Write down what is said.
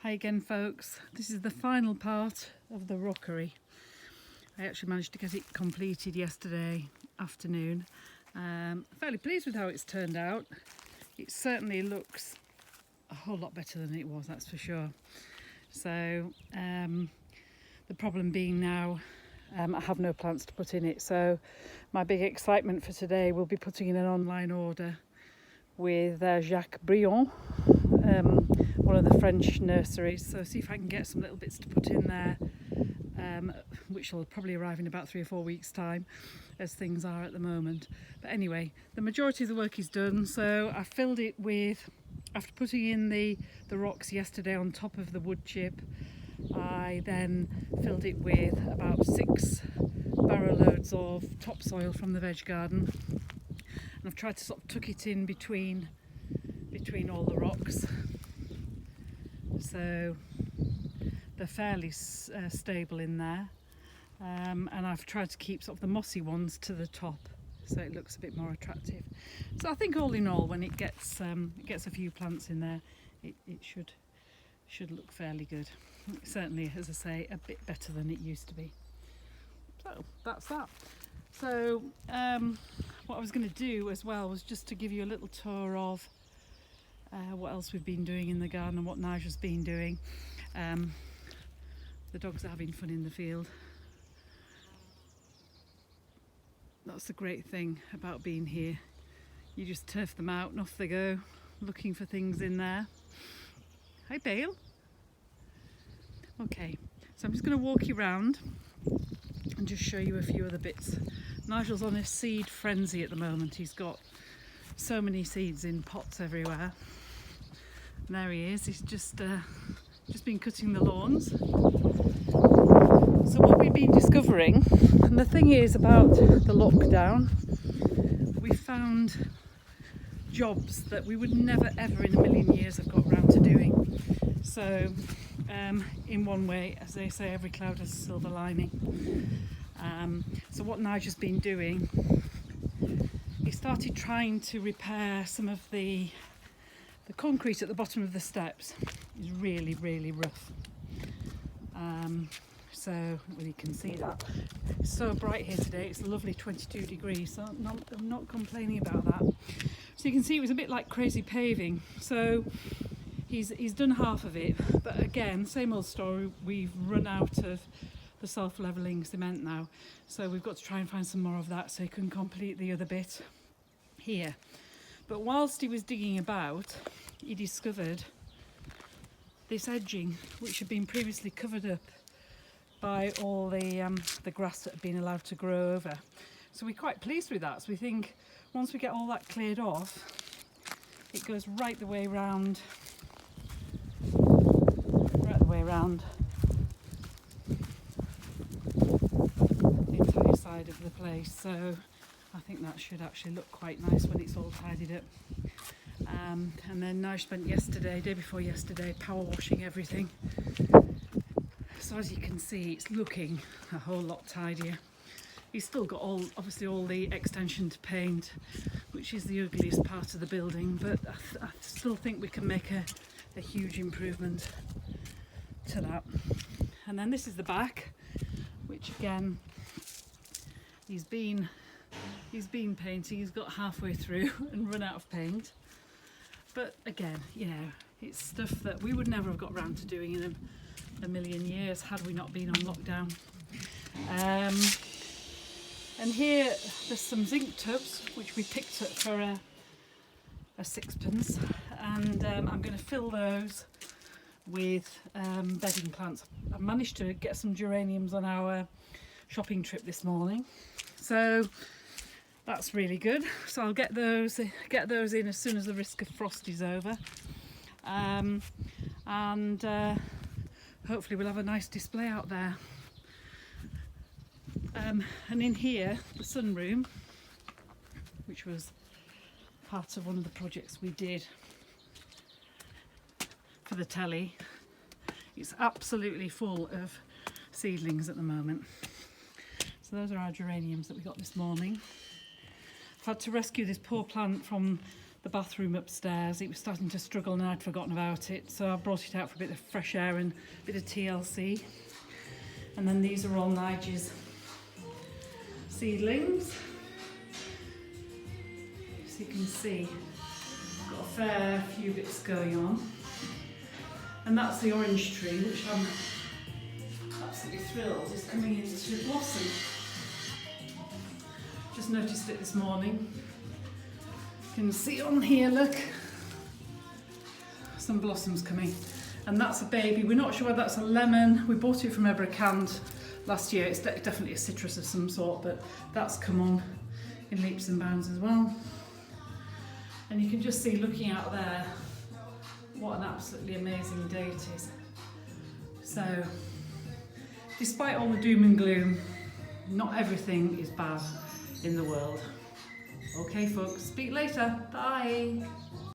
Hi again folks, this is the final part of the rockery. I actually managed to get it completed yesterday afternoon. Fairly pleased with how it's turned out. It certainly looks a whole lot better than it was, that's for sure. So the problem being now I have no plants to put in it, so my big excitement for today will be putting in an online order with Jacques Brion, one of the French nurseries, so see if I can get some little bits to put in there, which will probably arrive in about 3 or 4 weeks time as things are at the moment. But anyway, the majority of the work is done, so I filled it with, after putting in the rocks yesterday on top of the wood chip, I then filled it with about 6 barrow loads of topsoil from the veg garden, and I've tried to sort of tuck it in between all the rocks, so they're fairly stable in there, and I've tried to keep sort of the mossy ones to the top so it looks a bit more attractive. So I think all in all, when it gets a few plants in there, it should look fairly good. Certainly, as I say, a bit better than it used to be. So that's that. So what I was going to do as well was just to give you a little tour of what else we've been doing in the garden and what Nigel's been doing. The dogs are having fun in the field. That's the great thing about being here. You just turf them out and off they go, looking for things in there. Hi Bale. Okay, so I'm just going to walk you around and just show you a few of the bits. Nigel's on a seed frenzy at the moment. He's got so many seeds in pots everywhere. And there he is. He's just been cutting the lawns. So what we've been discovering, and the thing is about the lockdown, we found jobs that we would never ever in a million years have got round to doing. So in one way, as they say, every cloud has a silver lining. So what Nigel's been doing, he started trying to repair some of the concrete at the bottom of the steps. Is really rough. So well, you can see that it's so bright here today. It's a lovely 22 degrees, so I'm not complaining about that. So you can see it was a bit like crazy paving. So he's done half of it, but again, same old story. We've run out of the self-leveling cement now, so we've got to try and find some more of that so he can complete the other bit here. But whilst he was digging about, he discovered this edging, which had been previously covered up by all the grass that had been allowed to grow over. So we're quite pleased with that. So we think once we get all that cleared off, it goes right the way round the entire side of the place. So I think that should actually look quite nice when it's all tidied up. And then Nige spent day before yesterday, power washing everything. So as you can see, it's looking a whole lot tidier. He's still got obviously all the extension to paint, which is the ugliest part of the building, but I still think we can make a huge improvement to that. And then this is the back, which again, he's been painting. He's got halfway through and run out of paint. But again, you know, it's stuff that we would never have got round to doing in a million years had we not been on lockdown. And here there's some zinc tubs which we picked up for a sixpence, and I'm going to fill those with bedding plants. I managed to get some geraniums on our shopping trip this morning, so that's really good. So I'll get those in as soon as the risk of frost is over, and hopefully we'll have a nice display out there. And in here, the sunroom, which was part of one of the projects we did for the telly, it's absolutely full of seedlings at the moment. So those are our geraniums that we got this morning. I've had to rescue this poor plant from the bathroom upstairs. It was starting to struggle and I'd forgotten about it, so I brought it out for a bit of fresh air and a bit of TLC. And then these are all Nigel's seedlings. As you can see, got a fair few bits going on. And that's the orange tree, which I'm absolutely thrilled is coming into blossom. Just noticed it this morning. You can see on here, look, some blossoms coming. And that's a baby. We're not sure whether that's a lemon. We bought it from Eberkant last year. It's definitely a citrus of some sort, but that's come on in leaps and bounds as well. And you can just see, looking out there, what an absolutely amazing day it is. So, despite all the doom and gloom, not everything is bad in the world. Okay folks, speak later. Bye.